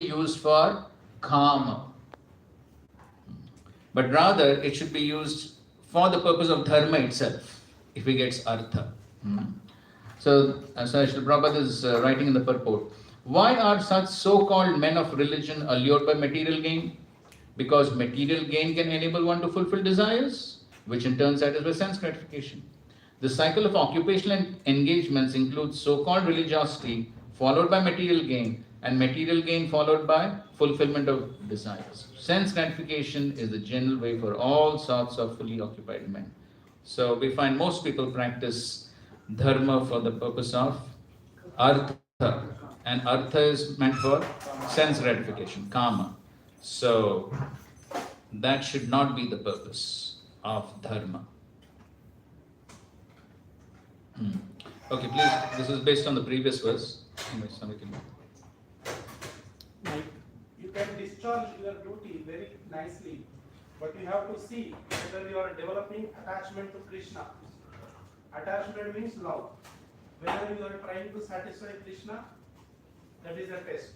used for karma, but rather it should be used for the purpose of dharma itself, if it gets artha. So Srila Prabhupada is writing in the purport, why are such so-called men of religion allured by material gain? Because material gain can enable one to fulfill desires, which in turn satisfy sense gratification. The cycle of occupational engagements includes so-called religiosity followed by material gain, and material gain followed by fulfillment of desires. Sense gratification is the general way for all sorts of fully occupied men. So we find most people practice dharma for the purpose of artha, and artha is meant for sense gratification, kama. So that should not be the purpose of dharma. Okay, please, this is based on the previous verse. You can discharge your duty very nicely, but you have to see whether you are developing attachment to Krishna. Attachment means love. Whether you are trying to satisfy Krishna, that is a test.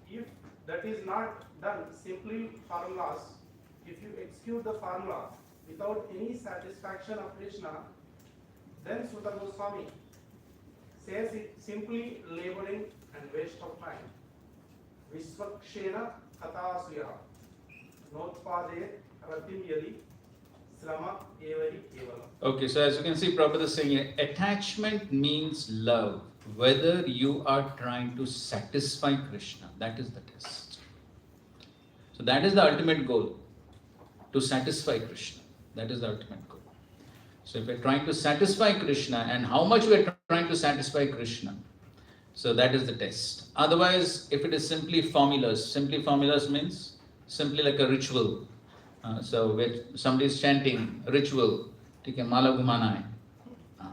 If that is not done, simply formulas, if you execute the formula without any satisfaction of Krishna, then Suta Goswami says it simply laboring and waste of time. Vishwakshena katasuya notpade ratim yadi srama evari evala. Okay, so as you can see, Prabhupada is saying here, attachment means love. Whether you are trying to satisfy Krishna, that is the test. So that is the ultimate goal, to satisfy Krishna. That is the ultimate goal. So if we are trying to satisfy Krishna, and how much we are trying to satisfy Krishna, so that is the test. Otherwise, if it is simply formulas means simply like a ritual. So when somebody is chanting ritual, take a mala gumana hai.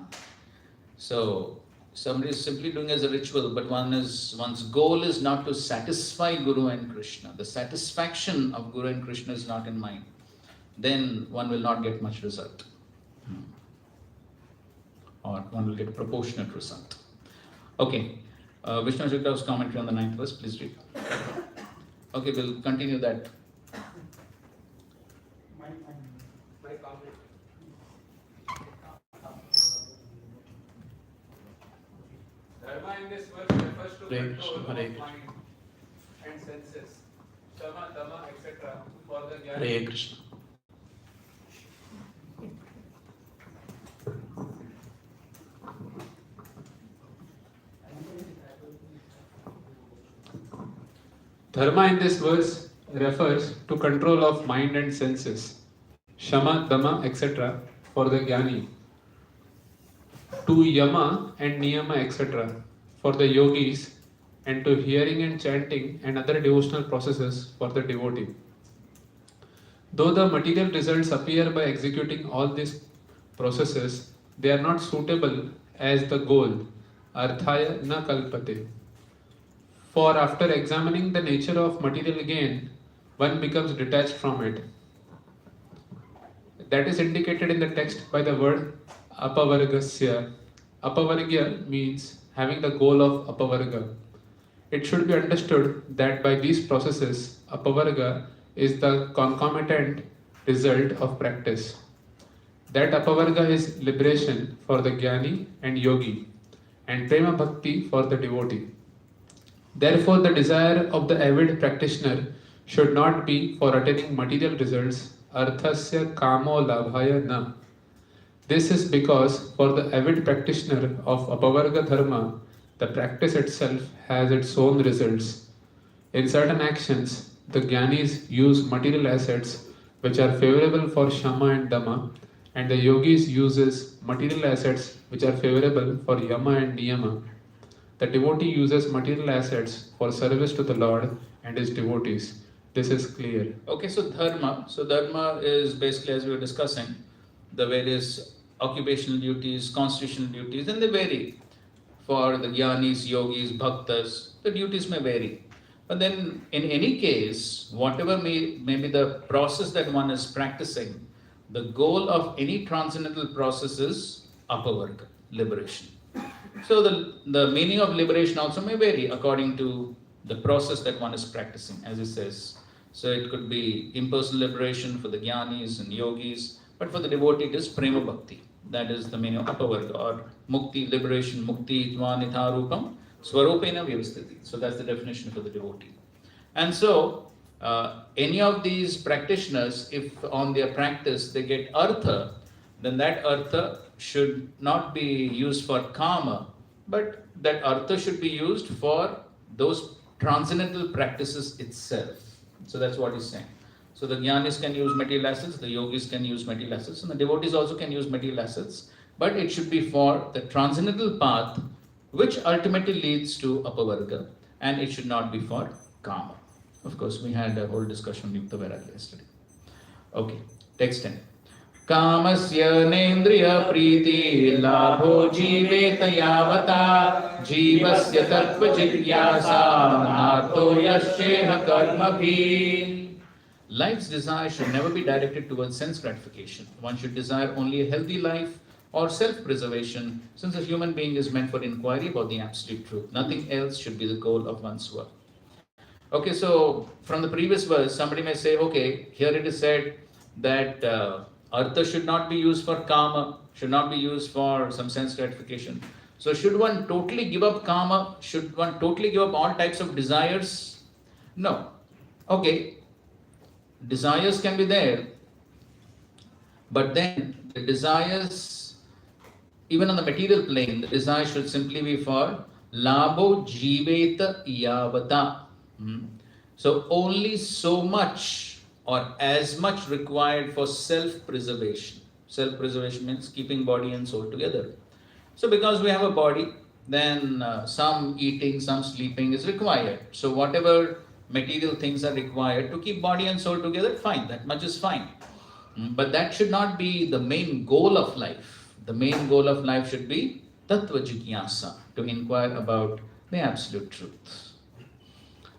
So somebody is simply doing as a ritual, but one's goal is not to satisfy Guru and Krishna. The satisfaction of Guru and Krishna is not in mind. Then one will not get much result. Or one will get a proportionate result. Okay, Vishnu Shukrav's commentary on the 9th verse, please read. Okay, we'll continue that. My comment. Dharma in this verse refers to control of mind and senses, shama, dama, etc. for the jnana. Hare Krishna. Dharma in this verse refers to control of mind and senses, shama, dama, etc. for the jnani, to yama and niyama, etc. for the yogis, and to hearing and chanting and other devotional processes for the devotee. Though the material results appear by executing all these processes, they are not suitable as the goal, arthaya na kalpate. For after examining the nature of material gain, one becomes detached from it. That is indicated in the text by the word apavargasya. Apavargya means having the goal of apavarga. It should be understood that by these processes, apavarga is the concomitant result of practice. That apavarga is liberation for the jnani and yogi, and prema bhakti for the devotee. Therefore, the desire of the avid practitioner should not be for attaining material results, arthasya kamo labhaya na. This is because for the avid practitioner of apavarga dharma, the practice itself has its own results. In certain actions, the jnanis use material assets which are favorable for shama and dama, and the yogis uses material assets which are favorable for yama and niyama. The devotee uses material assets for service to the Lord and his devotees. This is clear. Okay, so dharma. So dharma is basically, as we were discussing, the various occupational duties, constitutional duties, and they vary. For the jnanis, yogis, bhaktas, the duties may vary. But then in any case, whatever may be the process that one is practicing, the goal of any transcendental process is apavarga, liberation. So the meaning of liberation also may vary according to the process that one is practicing, as it says. So it could be impersonal liberation for the jnanis and yogis, but for the devotee it is prema bhakti. That is the meaning of apavarga, or mukti, liberation, mukti tva nitharupam swarupena vyavasthiti. So that's the definition for the devotee. And so any of these practitioners, if on their practice they get artha, then that artha should not be used for karma, but that artha should be used for those transcendental practices itself. So that's what he's saying. So the jnanis can use material assets, the yogis can use material assets, and the devotees also can use material assets, but it should be for the transcendental path which ultimately leads to apavarga, and it should not be for karma. Of course, we had a whole discussion on Yukta Vairagya yesterday. Okay, text 10. कामस्य नेन्द्रिय प्रीति लाभो जीवेत यावता जीवस्य तत्व जिज्ञासा नातो यश्चेह कर्मभिः. Life's desire should never be directed towards sense gratification. One should desire only a healthy life or self-preservation, since a human being is meant for inquiry about the absolute truth. Nothing else should be the goal of one's work. Okay, so from the previous verse, somebody may say, okay, here it is said that artha should not be used for karma, should not be used for some sense gratification. So should one totally give up karma? Should one totally give up all types of desires? No. Okay, desires can be there, but then the desires, even on the material plane, the desire should simply be for labho jiveta yavata. So only so much or as much required for self-preservation. Self-preservation means keeping body and soul together. So because we have a body, then some eating, some sleeping is required. So whatever material things are required to keep body and soul together, fine, that much is fine. But that should not be the main goal of life. The main goal of life should be tattva jigyasa, to inquire about the absolute truth.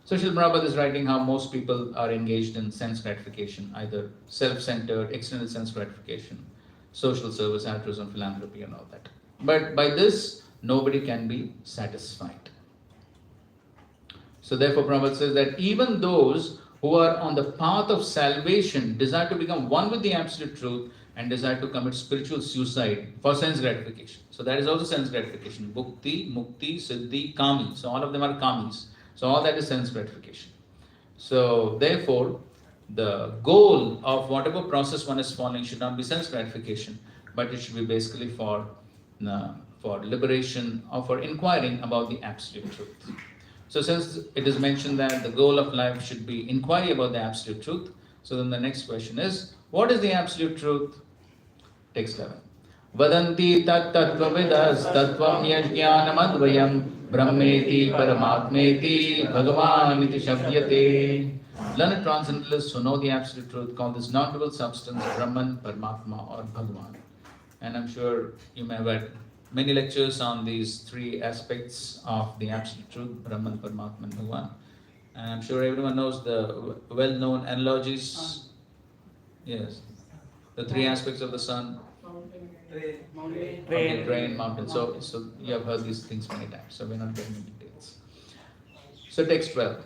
So Srila Prabhupada is writing how most people are engaged in sense gratification, either self-centered, external sense gratification, social service, altruism, philanthropy and all that. But by this, nobody can be satisfied. So therefore Prabhupada says that even those who are on the path of salvation desire to become one with the absolute truth and desire to commit spiritual suicide for sense gratification. So that is also sense gratification. Bhukti, mukti, siddhi, kami. So all of them are kamis. So all that is sense gratification. So therefore, the goal of whatever process one is following should not be sense gratification, but it should be basically for liberation or for inquiring about the absolute truth. So since it is mentioned that the goal of life should be inquiry about the absolute truth, so then the next question is, what is the absolute truth? Text 11. Vadanti tat tattvavidas tattvam yajnanam advayam brahmeti paramatmeti bhagavan iti shabdyate. Learned transcendentalists who know the absolute truth call this non-dual substance Brahman, Paramatma or Bhagavan. And I'm sure you may have had many lectures on these three aspects of the absolute truth, Brahman, Paramatma and Bhagavan. And I'm sure everyone knows the well-known analogies. Yes, the three aspects of the sun. Rain, mountain. So you have heard these things many times. So we're not getting into details. So text 12.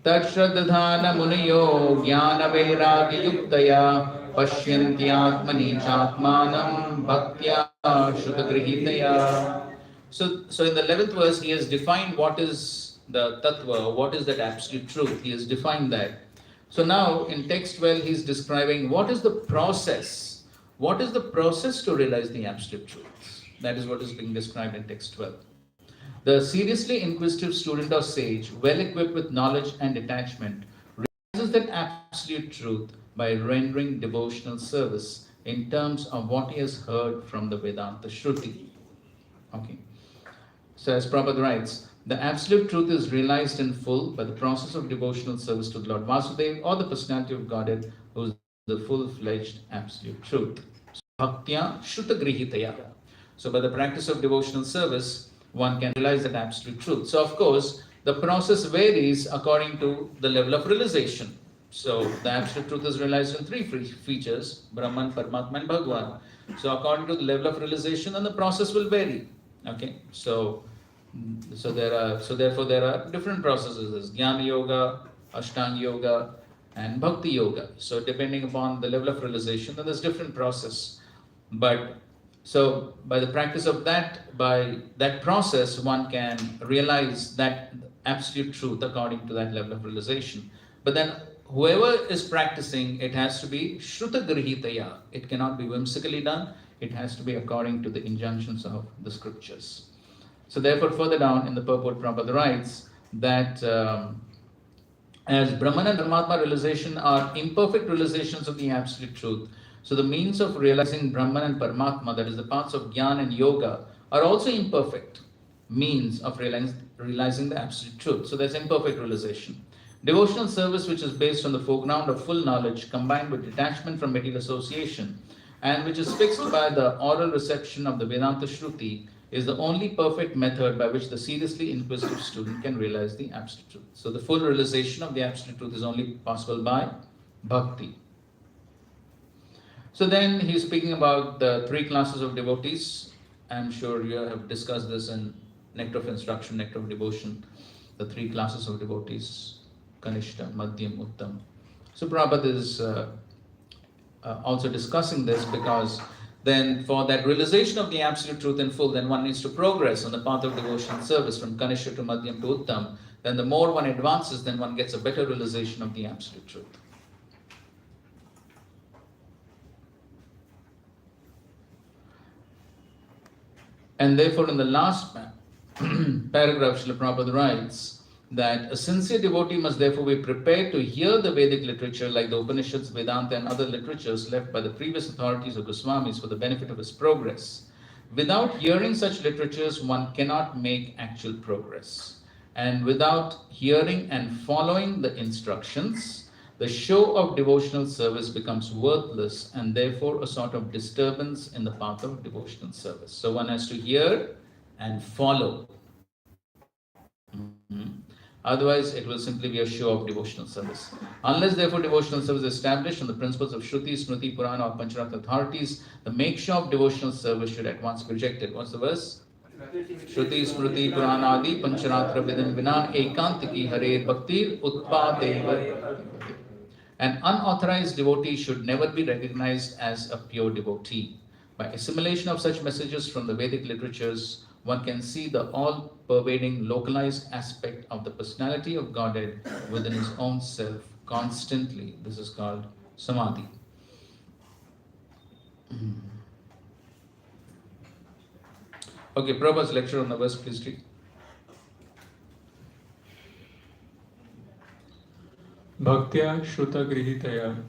Tashradhana muniyo jnana vairagya yuktaya pashyanti atmani chatmanam bhaktya shrutagrihitaya. So in the 11th verse, he has defined what is the tattva, what is that absolute truth. He has defined that. So now in text 12, he's describing what is the process. What is the process to realize the absolute truth? That is what is being described in text 12. The seriously inquisitive student or sage, well equipped with knowledge and detachment, realizes that absolute truth by rendering devotional service in terms of what he has heard from the Vedanta Shruti. Okay. So as Prabhupada writes, the absolute truth is realized in full by the process of devotional service to the Lord Vasudeva or the personality of Godhead, who is the full-fledged absolute truth. Bhaktya Shrutagrihitaya. So by the practice of devotional service, one can realize that absolute truth. So of course, the process varies according to the level of realization. So the absolute truth is realized in three features, Brahman, Paramatma and Bhagavan. So according to the level of realization, then the process will vary. Okay, so therefore there are different processes. There's Jnana Yoga, Ashtanga Yoga, and Bhakti Yoga. So depending upon the level of realization, then there's different process. But so by the practice of that, by that process, one can realize that absolute truth according to that level of realization. But then whoever is practicing, it has to be Shruta Grihitaya. It cannot be whimsically done. It has to be according to the injunctions of the scriptures. So therefore, further down in the purport, Prabhupada writes that as Brahman and Paramatma realization are imperfect realizations of the absolute truth, so the means of realizing Brahman and Paramatma, that is the paths of Jnana and Yoga, are also imperfect means of realizing the absolute truth. So there's imperfect realization. Devotional service, which is based on the foreground of full knowledge combined with detachment from material association, and which is fixed by the oral reception of the Vedanta Shruti, is the only perfect method by which the seriously inquisitive student can realize the absolute truth. So the full realization of the absolute truth is only possible by bhakti. So then he's speaking about the three classes of devotees. I'm sure you have discussed this in Nectar of Instruction, Nectar of Devotion, the three classes of devotees, Kanishta, Madhyam, Uttam. So Prabhupada is also discussing this because then for that realization of the absolute truth in full, then one needs to progress on the path of devotional service from Kanishta to Madhyam to Uttam. Then the more one advances, then one gets a better realization of the absolute truth. And therefore in the last paragraph, Srila Prabhupada writes that a sincere devotee must therefore be prepared to hear the Vedic literature like the Upanishads, Vedanta and other literatures left by the previous authorities or Goswamis for the benefit of his progress. Without hearing such literatures, one cannot make actual progress. And without hearing and following the instructions, the show of devotional service becomes worthless and therefore a sort of disturbance in the path of devotional service. So one has to hear and follow. Otherwise, it will simply be a show of devotional service. Unless, therefore, devotional service is established on the principles of Shruti, Smriti, Purana, or Pancharatma authorities, the make show of devotional service should at once be rejected. What's the verse? Shruti, Smriti, Purana, Adi, Pancharatra, Vidin, Vina, Ekantiki, Hare, Bhaktir, Utpadeva. An unauthorized devotee should never be recognized as a pure devotee. By assimilation of such messages from the Vedic literatures, one can see the all-pervading localized aspect of the personality of Godhead within his own self constantly. This is called Samadhi. Okay, Prabhupada's lecture on the verse, please read. Bhaktya Shruta Grihitaya.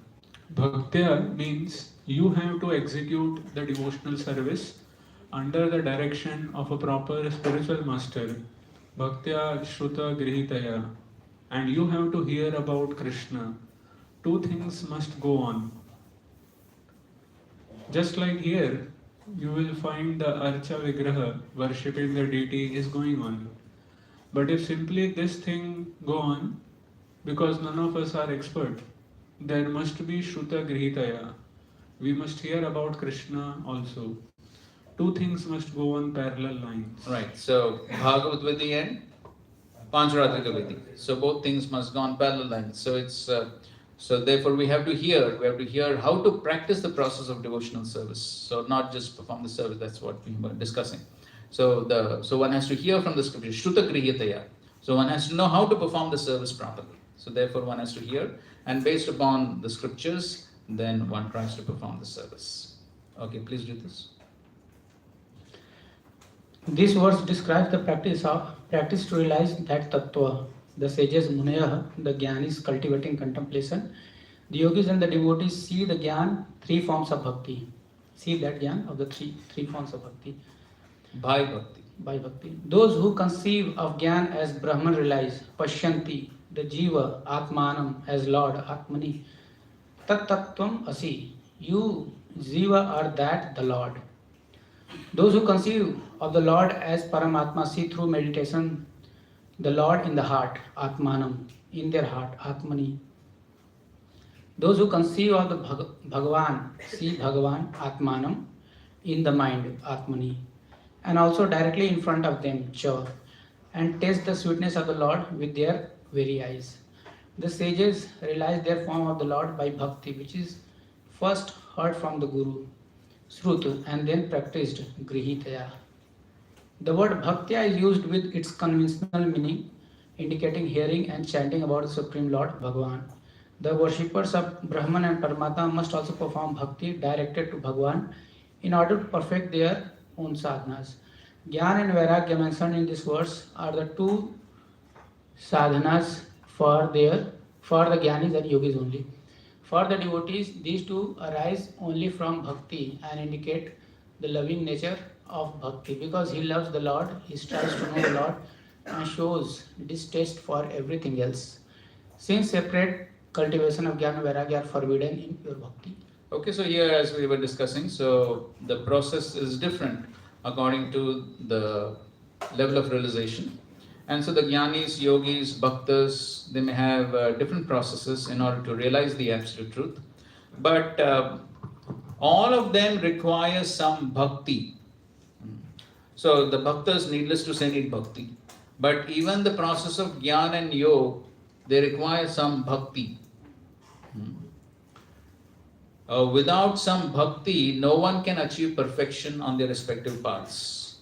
Bhaktya means you have to execute the devotional service under the direction of a proper spiritual master. Bhaktya Shruta Grihitaya. And you have to hear about Krishna. Two things must go on. Just like here, you will find the Archa Vigraha, worshipping the deity, is going on. But if simply this thing go on, because none of us are expert, there must be Shruta Grihitaya. We must hear about Krishna also. Two things must go on parallel lines. Right, so Bhagavad Vidi and Pancharatrika Vidi. So both things must go on parallel lines. So it's so therefore we have to hear how to practice the process of devotional service. So not just perform the service, that's what we were discussing. So one has to hear from the scripture, Shruta Grihitaya. So one has to know how to perform the service properly. So therefore one has to hear, and based upon the scriptures, then one tries to perform the service. Okay, please do this. This verse describes the practice to realize that tattva. The sages Munaya, the Gyanis cultivating contemplation. The yogis and the devotees see the Gyan, three forms of bhakti. See that Gyan of the three forms of bhakti. Bhai Bhakti. By bhakti. Those who conceive of Gyan as Brahman realize Pashyanti, the Jiva, Atmanam as Lord, Atmani. Tat Tattvam Asi. You, Jiva, are that, the Lord. Those who conceive of the Lord as Paramatma see through meditation the Lord in the heart, Atmanam, in their heart, Atmani. Those who conceive of the Bhagavan see Bhagavan, Atmanam, in the mind, Atmani. and also directly in front of them, cha, and taste the sweetness of the Lord with their very eyes. The sages realize their form of the Lord by bhakti, which is first heard from the Guru, Srutu, and then practiced, Grihitaya. The word bhaktya is used with its conventional meaning, indicating hearing and chanting about the Supreme Lord Bhagavan. The worshippers of Brahman and Paramatma must also perform bhakti directed to Bhagavan in order to perfect their own sadhanas. Gyan and Vairagya mentioned in this verse are the two sadhanas for the Gyanis and Yogis only. For the devotees, these two arise only from bhakti and indicate the loving nature of bhakti. Because he loves the Lord, he strives to know the Lord and shows distaste for everything else. Since separate cultivation of Jnana Vairagya are forbidden in pure bhakti. Okay, so here as we were discussing, so the process is different according to the level of realization. And so the jnanis, yogis, bhaktas, they may have different processes in order to realize the absolute truth. But all of them require some bhakti. So the bhaktas, needless to say, need bhakti. But even the process of jnana and yoga, they require some bhakti. Without some bhakti, no one can achieve perfection on their respective paths.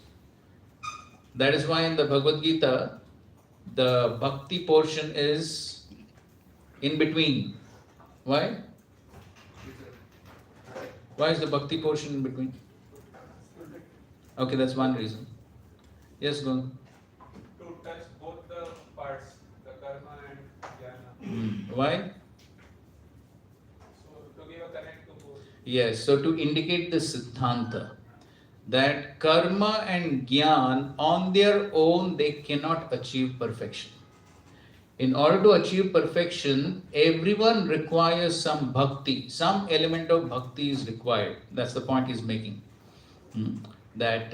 That is why in the Bhagavad Gita, the bhakti portion is in between. Why? Why is the bhakti portion in between? Okay, that's one reason. Yes, go on. To touch both the parts, the karma and jnana. Why? So to give a connect to both. Yes, so to indicate the siddhanta that karma and gyan on their own they cannot achieve perfection. In order to achieve perfection, everyone requires some bhakti, some element of bhakti is required. That's the point he's making. That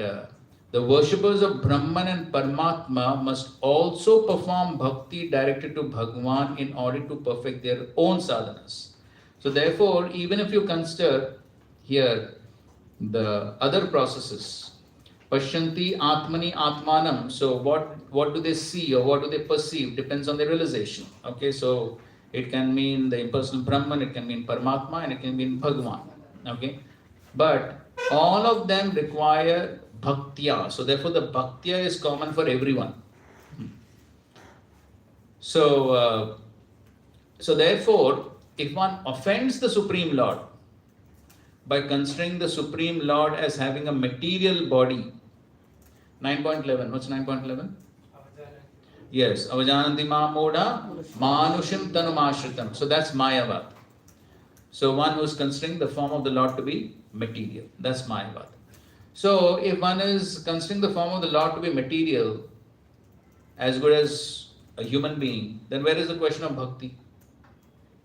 the worshippers of Brahman and Paramatma must also perform bhakti directed to Bhagavan in order to perfect their own sadhanas. So therefore, even if you consider here the other processes, Pashyanti Atmani Atmanam, so what do they see or what do they perceive depends on their realization. Okay, so it can mean the impersonal Brahman, it can mean Paramatma, and it can mean Bhagavan. Okay, but all of them require bhaktya. So therefore the bhaktya is common for everyone. So therefore, if one offends the Supreme Lord by considering the Supreme Lord as having a material body, 9.11, what's 9.11? Yes, avajananti ma moda manushim tanumashritam. So that's Mayavad. So one who is considering the form of the Lord to be material, that's Mayavad. So if one is considering the form of the Lord to be material, as good as a human being, then where is the question of bhakti?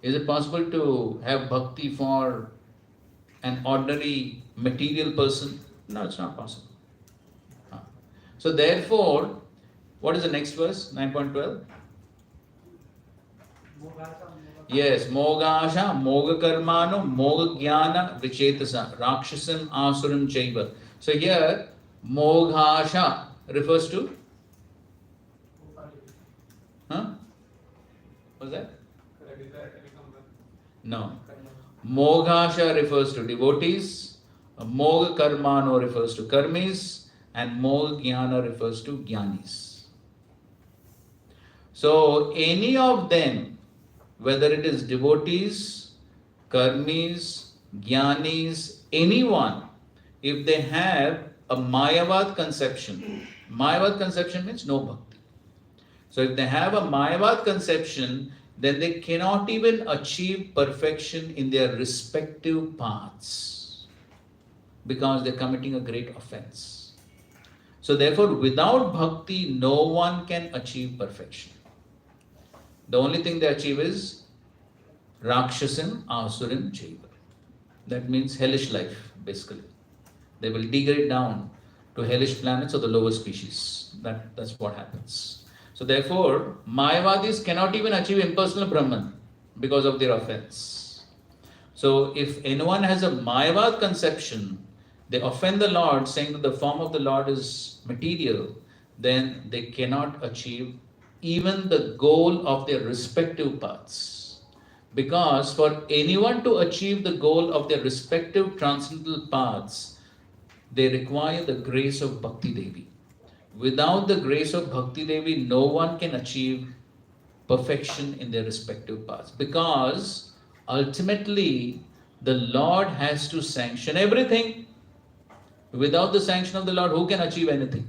Is it possible to have bhakti for an ordinary material person? No, it's not possible. So therefore, what is the next verse? 9.12? Yes, Mogasha, Moga Karmano, Moga Jnana, Vichetasa, Rakshasam, Asuram Chaiva. So here, Moghasha refers to? What's that? No. Moghasha refers to devotees, Moga Karmano refers to karmis, and Moga Jnana refers to jnanis. So any of them, whether it is devotees, karmis, jnanis, anyone, if they have a Mayavad conception means no bhakti. So if they have a Mayavad conception, then they cannot even achieve perfection in their respective paths because they're committing a great offense. So therefore, without bhakti, no one can achieve perfection. The only thing they achieve is Rakshasim Asurim Chaiva. That means hellish life, basically. They will degrade down to hellish planets or the lower species. That's what happens. So therefore, Mayavadis cannot even achieve impersonal Brahman because of their offense. So if anyone has a Mayavad conception, they offend the Lord, saying that the form of the Lord is material, then they cannot achieve even the goal of their respective paths. Because for anyone to achieve the goal of their respective transcendental paths, they require the grace of Bhakti Devi. Without the grace of Bhakti Devi, no one can achieve perfection in their respective paths. Because ultimately, the Lord has to sanction everything. Without the sanction of the Lord, who can achieve anything?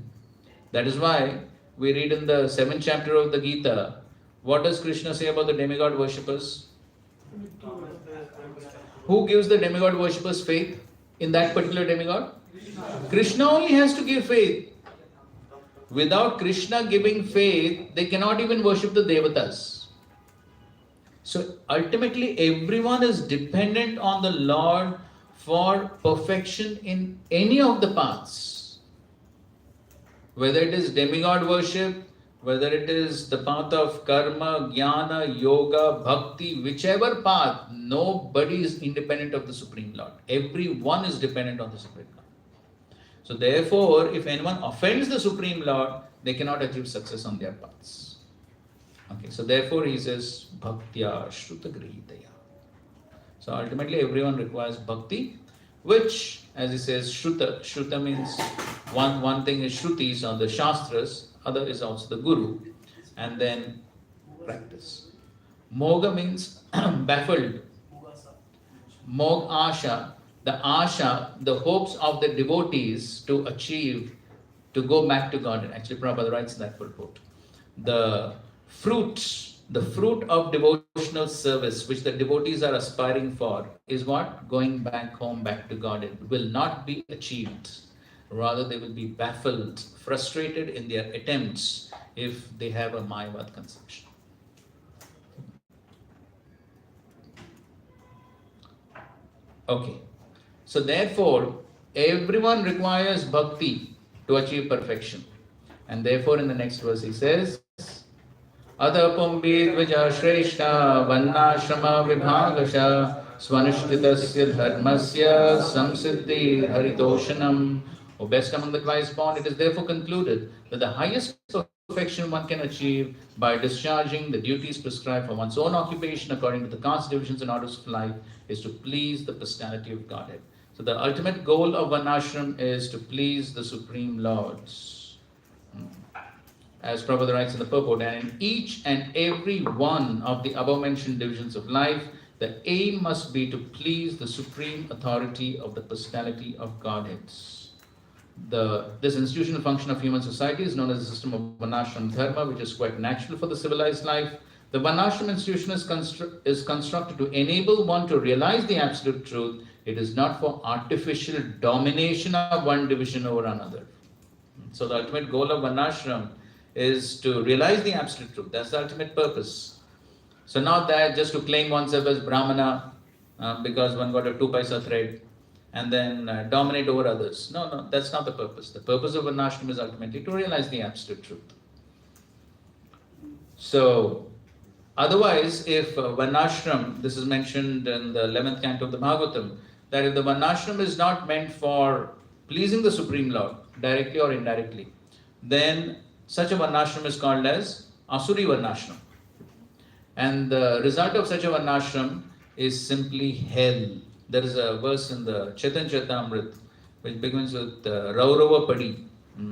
That is why we read in the 7th chapter of the Gita, what does Krishna say about the demigod worshippers? Who gives the demigod worshippers faith in that particular demigod? Krishna only has to give faith. Without Krishna giving faith, they cannot even worship the devatas. So ultimately, everyone is dependent on the Lord for perfection in any of the paths. Whether it is demigod worship, whether it is the path of karma, jnana, yoga, bhakti, whichever path, nobody is independent of the Supreme Lord. Everyone is dependent on the Supreme Lord. So therefore, if anyone offends the Supreme Lord, they cannot achieve success on their paths. Okay, so therefore he says, Bhaktya Shruta Grihitaya. So ultimately everyone requires bhakti, which, as he says, Shruta. Shruta means one thing is Shrutis on the Shastras, other is also the Guru, and then practice. Moga means baffled. Mog Asha, the hopes of the devotees to achieve, to go back to God. Actually, Prabhupada writes in that purport. The fruit of devotional service which the devotees are aspiring for is what? Going back home, back to God. It will not be achieved. Rather, they will be baffled, frustrated in their attempts if they have a Mayavad conception. Okay. So therefore, everyone requires bhakti to achieve perfection. And therefore, in the next verse, he says, Adapumbi dvaja shreshta vannashrama vibhagasha swanishtitasya dharmasya samsiddhi haritoshanam. O best among the twice born, it is therefore concluded that the highest perfection one can achieve by discharging the duties prescribed for one's own occupation according to the caste divisions and orders of life is to please the personality of Godhead. So the ultimate goal of Varnashram is to please the Supreme Lords. As Prabhupada writes in the purport, and in each and every one of the above mentioned divisions of life, the aim must be to please the supreme authority of the personality of Godheads. This institutional function of human society is known as the system of Varnashram Dharma, which is quite natural for the civilized life. The Varnashram institution is constructed to enable one to realize the absolute truth. It is not for artificial domination of one division over another. So the ultimate goal of Varnashram is to realize the absolute truth. That's the ultimate purpose. So not that just to claim oneself as Brahmana because one got a 2 paisa thread and then dominate over others. No, that's not the purpose. The purpose of Varnashram is ultimately to realize the absolute truth. So otherwise, if Varnashram, this is mentioned in the 11th canto of the Bhagavatam, that if the Varnashram is not meant for pleasing the Supreme Lord, directly or indirectly, then such a Varnashram is called as Asuri Varnashram. And the result of such a Varnashram is simply hell. There is a verse in the Chaitanya Charitamrita which begins with Raurava Padi.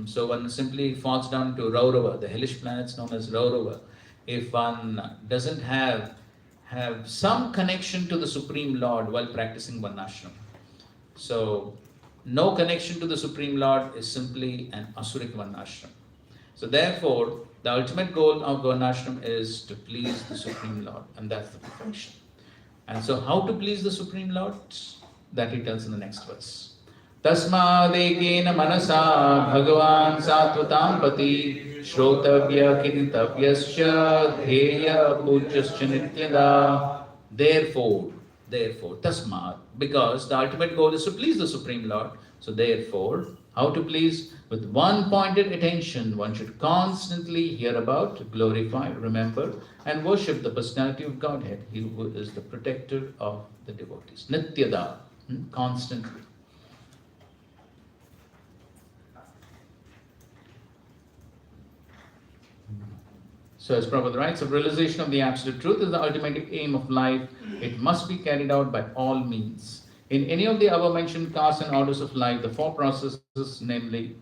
So one simply falls down to Raurava, the hellish planets known as Raurava. If one doesn't have some connection to the Supreme Lord while practicing Varnashram. So no connection to the Supreme Lord is simply an Asurik Varnashram. So therefore, the ultimate goal of Varnashram is to please the Supreme Lord, and that's the perfection. And so how to please the Supreme Lord? That he tells in the next verse. Tasmadekena manasa bhagavan satvatam pati shrotavya kintavyasya dheya pujyasya nityada. Therefore, tasmad, because the ultimate goal is to please the Supreme Lord. So therefore, how to please? With one pointed attention, one should constantly hear about, glorify, remember, and worship the personality of Godhead, He who is the protector of the devotees. Nityada, constantly. So as Prabhupada writes, the realization of the absolute truth is the ultimate aim of life. It must be carried out by all means. In any of the above mentioned castes and orders of life, the four processes, namely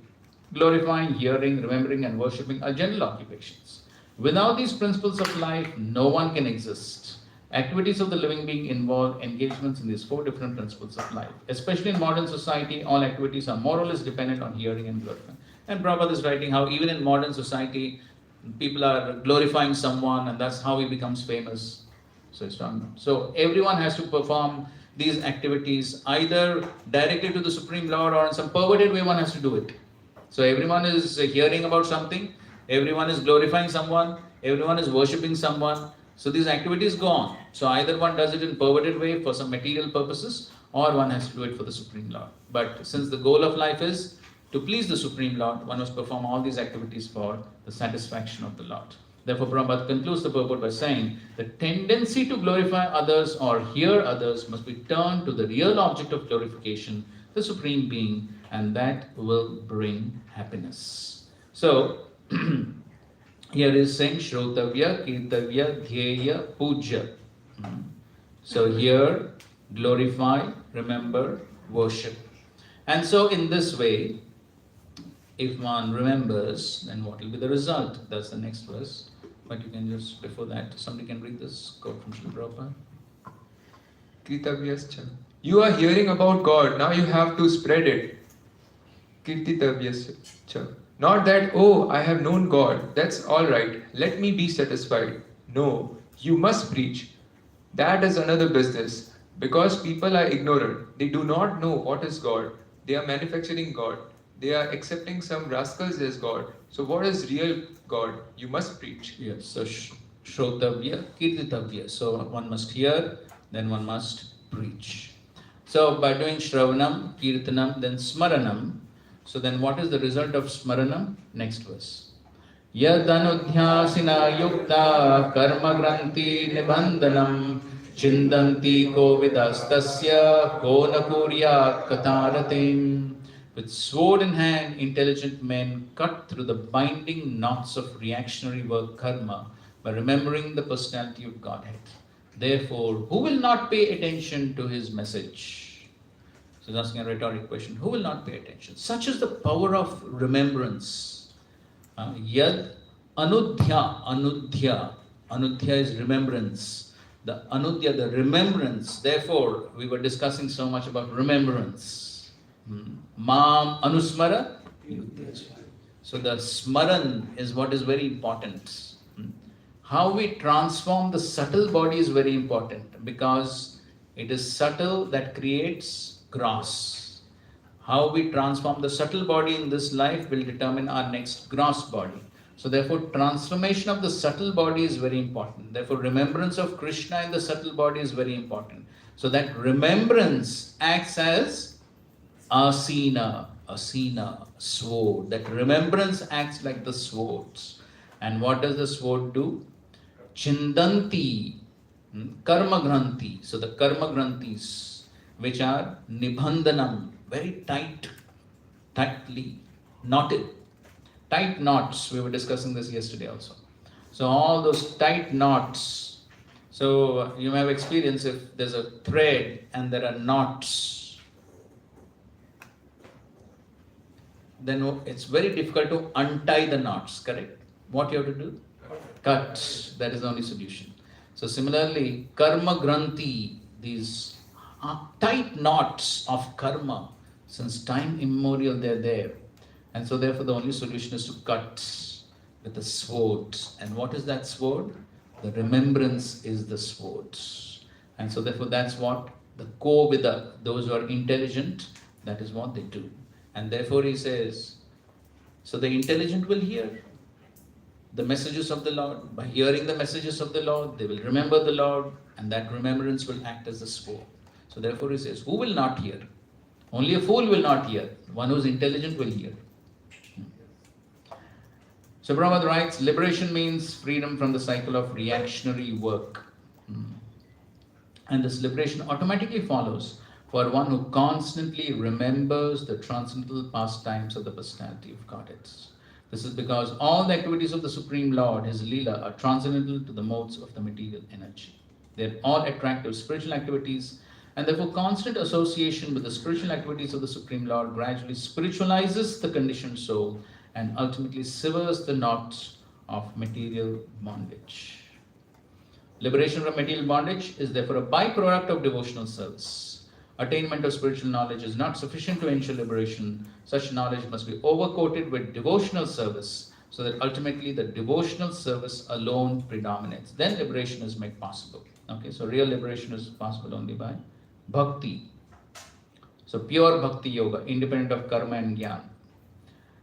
glorifying, hearing, remembering, and worshipping, are general occupations. Without these principles of life, no one can exist. Activities of the living being involve engagements in these four different principles of life. Especially in modern society, all activities are more or less dependent on hearing and glorifying. And Prabhupada is writing how even in modern society, people are glorifying someone, and that's how he becomes famous. So it's done. So everyone has to perform these activities either directly to the Supreme Lord or in some perverted way one has to do it. So everyone is hearing about something, everyone is glorifying someone, everyone is worshipping someone. So these activities go on. So either one does it in perverted way for some material purposes, or one has to do it for the Supreme Lord. But since the goal of life is to please the Supreme Lord, one must perform all these activities for the satisfaction of the Lord. Therefore, Prabhupada concludes the purport by saying, the tendency to glorify others or hear others must be turned to the real object of glorification, the Supreme Being, and that will bring happiness. So, here is saying Shrotavya, Kirtavya, Dhyeya, Puja. So here, glorify, remember, worship. And so in this way, if one remembers, then what will be the result? That's the next verse. But you can just, before that, somebody can read this quote from Srila Prabhupada. Kirtavyascha. You are hearing about God, now you have to spread it. Kirtitavyascha. Not that, oh, I have known God, that's alright, let me be satisfied. No, you must preach. That is another business. Because people are ignorant, they do not know what is God. They are manufacturing God. They are accepting some rascals as God. So what is real God? You must preach. Yes, so Shrotavya, Kirtitavya. So one must hear, then one must preach. So by doing Shravanam, Kirtanam, then Smaranam, so then what is the result of Smaranam? Next verse. Yadanudhyasina yukta karma granti nibandhanam chindanti kovidastasya kona kurya kataratim. With sword in hand, intelligent men cut through the binding knots of reactionary work karma by remembering the personality of Godhead. Therefore, who will not pay attention to his message? So he's asking a rhetoric question. Who will not pay attention? Such is the power of remembrance. Yad anudhya, anudhya. Anudhya is remembrance. The anudhya, the remembrance. Therefore, we were discussing so much about remembrance. Mam anusmara. So the smaran is what is very important. How we transform the subtle body is very important, because it is subtle that creates gross. How we transform the subtle body in this life will determine our next gross body. So therefore, transformation of the subtle body is very important. Therefore, remembrance of Krishna in the subtle body is very important. So that remembrance acts as asina, sword. That remembrance acts like the swords. And what does the sword do? Chindanti, karma granthi. So the karma granthis, which are nibandhanam, very tightly knotted. Tight knots, we were discussing this yesterday also. So all those tight knots. So you may have experienced if there's a thread and there are knots, then it's very difficult to untie the knots, correct? What you have to do? Cut. That is the only solution. So similarly, karma granthi, these tight knots of karma, since time immemorial they're there. And so therefore the only solution is to cut with a sword. And what is that sword? The remembrance is the sword. And so therefore that's what the Kovida, those who are intelligent, that is what they do. And therefore he says, so the intelligent will hear the messages of the Lord. By hearing the messages of the Lord, they will remember the Lord, and that remembrance will act as a sword. So therefore he says, who will not hear? Only a fool will not hear. One who is intelligent will hear. So Prabhupada writes, liberation means freedom from the cycle of reactionary work. And this liberation automatically follows for one who constantly remembers the transcendental pastimes of the personality of Godhead. This is because all the activities of the Supreme Lord, His Leela, are transcendental to the modes of the material energy. They are all attractive spiritual activities, and therefore constant association with the spiritual activities of the Supreme Lord gradually spiritualizes the conditioned soul and ultimately severs the knots of material bondage. Liberation from material bondage is therefore a byproduct of devotional service. Attainment of spiritual knowledge is not sufficient to ensure liberation. Such knowledge must be overcoated with devotional service so that ultimately the devotional service alone predominates. Then liberation is made possible. Okay, so real liberation is possible only by bhakti. So pure bhakti yoga, independent of karma and jnana.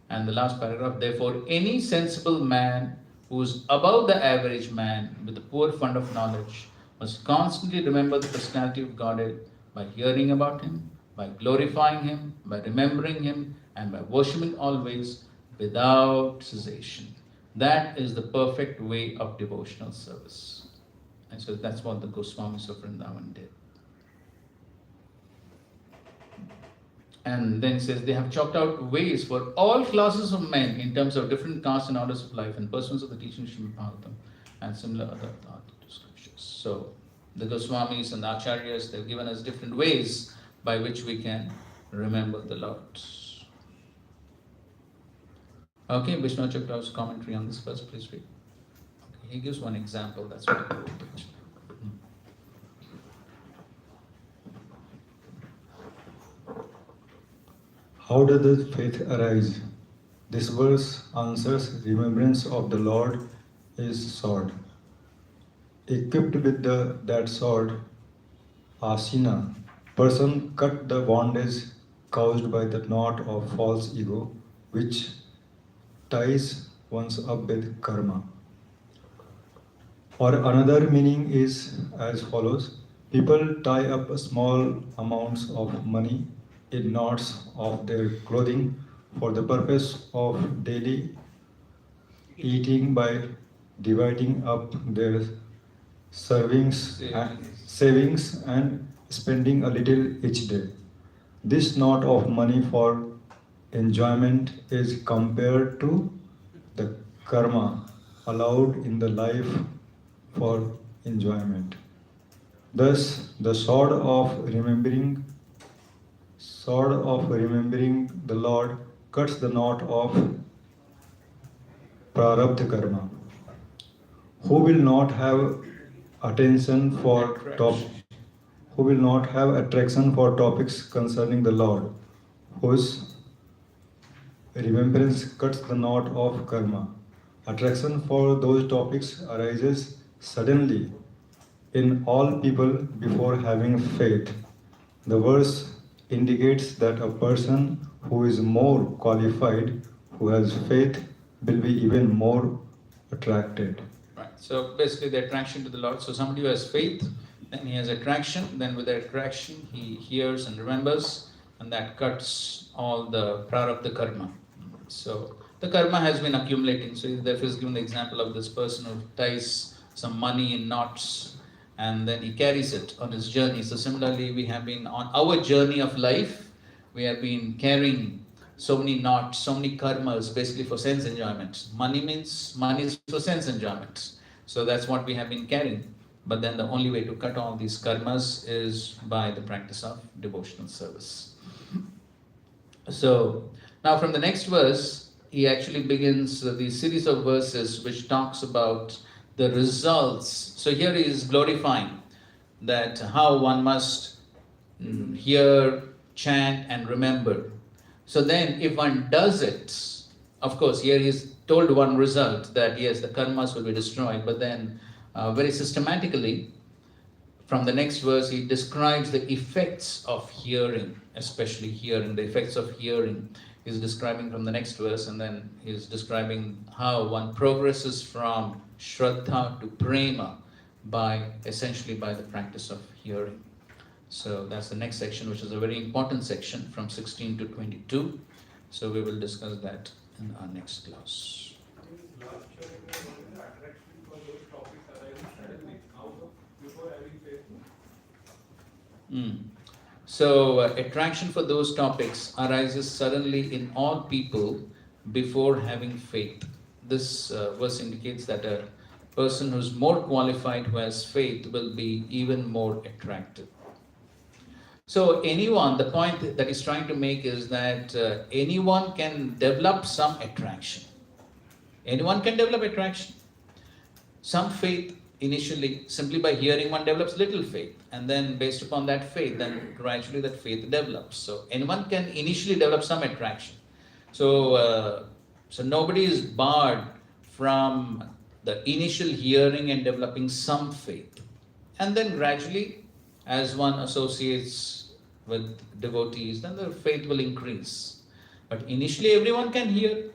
And the last paragraph, therefore, any sensible man who is above the average man with a poor fund of knowledge must constantly remember the personality of Godhead by hearing about Him, by glorifying Him, by remembering Him, and by worshipping always without cessation. That is the perfect way of devotional service. And so that's what the Goswamis of Vrindavan did. And then it says they have chalked out ways for all classes of men in terms of different castes and orders of life and pursuance of the teachings of Srimad Bhagavatam and similar other scriptures. So the Goswamis and the Acharyas, they've given us different ways by which we can remember the Lord. Okay, Vishnu Chakra's commentary on this verse, please read. Okay, he gives one example, that's what I wrote. How does the faith arise? This verse answers remembrance of the Lord is sword. Equipped with that sword, asina, person cut the bondage caused by the knot of false ego, which ties one's up with karma. Or another meaning is as follows: people tie up small amounts of money in knots of their clothing for the purpose of daily eating by dividing up their savings and spending a little each day. This knot of money for enjoyment is compared to the karma allowed in the life for enjoyment. Thus, the sword of remembering the Lord cuts the knot of prarabdha karma. Who will not have attention for who will not have attraction for topics concerning the Lord, whose remembrance cuts the knot of karma. Attraction for those topics arises suddenly in all people before having faith. The verse indicates that a person who is more qualified, who has faith, will be even more attracted. Right. So basically the attraction to the Lord. So somebody who has faith, then he has attraction, then with the attraction he hears and remembers, and that cuts all the prarabdha karma. So the karma has been accumulating. So therefore is given the example of this person who ties some money in knots and then he carries it on his journey. So similarly, we have been on our journey of life, we have been carrying so many knots, so many karmas, basically for sense enjoyment. Money is for sense enjoyment. So that's what we have been carrying. But then the only way to cut all these karmas is by the practice of devotional service. So now from the next verse, he actually begins the series of verses which talks about the results. So here he is glorifying that how one must hear, chant and remember. So then if one does it, of course here he is told one result that yes, the karmas will be destroyed, but then very systematically from the next verse he describes the effects of hearing, especially hearing, the effects of hearing. He's describing from the next verse, and then he's describing how one progresses from Shraddha to Prema essentially by the practice of hearing. So that's the next section, which is a very important section from 16 to 22. So we will discuss that in our next class. So attraction for those topics arises suddenly in all people before having faith. This verse indicates that a person who's more qualified, who has faith, will be even more attractive. So anyone, the point that he's trying to make is that anyone can develop some attraction. Anyone can develop attraction. Some faith initially, simply by hearing, one develops little faith, and then based upon that faith, then gradually that faith develops. So anyone can initially develop some attraction. So nobody is barred from the initial hearing and developing some faith. And then gradually, as one associates with devotees, then the faith will increase. But initially everyone can hear.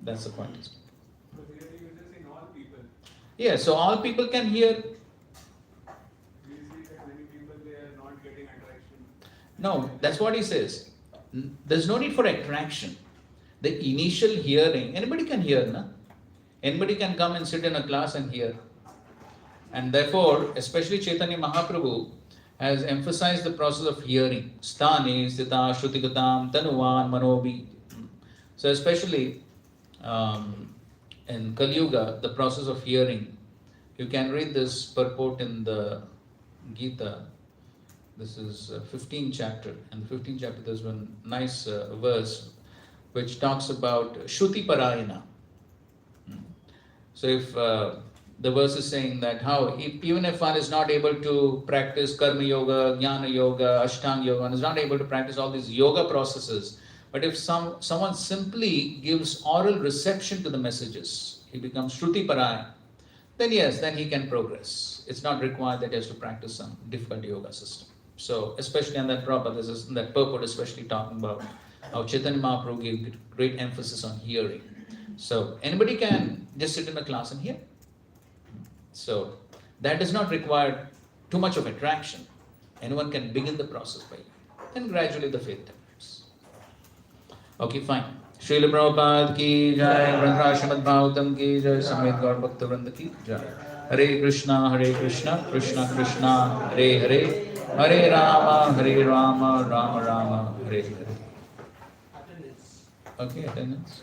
That's the point. But here he is saying all people. Yeah, so all people can hear. We see that many people, they are not getting attraction. No, that's what he says. There's no need for attraction. The initial hearing, anybody can hear, na? Anybody can come and sit in a class and hear. And therefore, especially Chaitanya Mahaprabhu has emphasized the process of hearing. Sthane, Sthita, Shrutigatam, Tanuvan, Manobi. So especially in Kali Yuga, the process of hearing. You can read this purport in the Gita. This is 15th chapter. And the 15th chapter, there's one nice verse which talks about Shruti Parayana. So if the verse is saying that even if one is not able to practice Karma Yoga, Jnana Yoga, Ashtanga Yoga, one is not able to practice all these yoga processes, but if someone simply gives oral reception to the messages, he becomes Shruti Parayana, then yes, then he can progress. It's not required that he has to practice some difficult yoga system. So especially on that Prabhupada, that purport especially talking about how Chaitanya Mahaprabhu gave great emphasis on hearing. So anybody can just sit in a class and hear. So that does not require too much of attraction. Anyone can begin the process by hearing. Then gradually the faith develops. Okay, fine. Srila Prabhupada ki jai, Grantha Srimad Bhagavatam ki jai, Samet Gaur Bhakta Vrinda ki jai. Hare Krishna, Krishna Krishna, Hare Hare, Hare Rama, Rama Rama, Hare Hare. Okay, attendance.